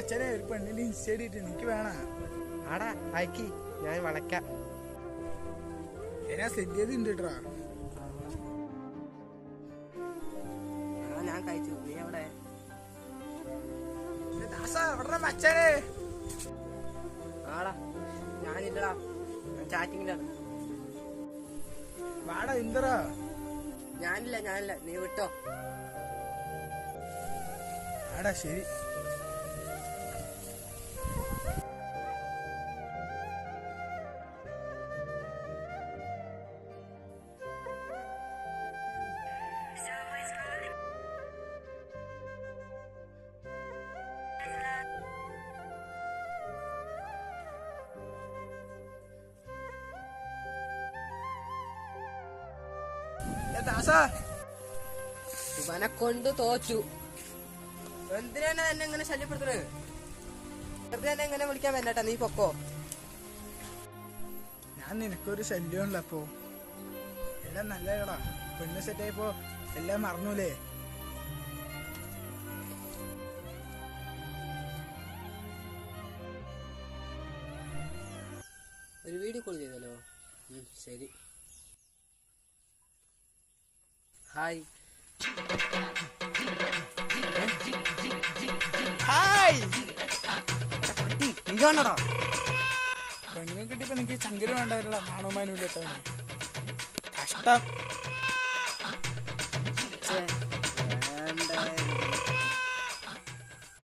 മച്ചനെ ഒരു പെണ്ണിന്റെ ഇൻസ്റ്റ എനിക്ക് വേണം. ആടാ അയക്കി, ഞാൻ വളയ്ക്കാം. ഞാൻ സെറ്റ് ചെയ്തിട്ടുണ്ട് കേട്ടോ. ഞാൻ കഴിച്ചു. നീ എവിടെ? മച്ചനെ ആടാ ഞാനില്ലടാ, ഞാൻ ചാറ്റിങ്ങിലാണ്. വാടാ ഇന്ദറാ. ഞാനില്ല, നീ വിട്ടോ. ആടാ ശരി. ഇവനെ കൊണ്ട് തോച്ചു. എന്തിനാണ് എന്നെ ഇങ്ങനെ ശല്യപ്പെടുത്തുന്നത്? വെറുതെ എന്നെ ഇങ്ങനെ വിളിക്കാൻ വരണ്ട, നീ പൊക്കോ. ഞാൻ നിനക്കൊരു ശല്യമുള്ള അപ്പോ എല്ലാം നല്ലതാ. പെണ്ണ് സെറ്റായപ്പോ എല്ലാം മറന്നൂലേ? ഒരു വീഡിയോ കോൾ ചെയ്തല്ലോ. ശരി. ഹായ്. നീയാണോടാ പെണ്ണിനെ കിട്ടിയപ്പോ എനിക്ക് ചങ്കര് വേണ്ടായിരുന്ന നാണോമാനൂല്ല കഷ്ടം.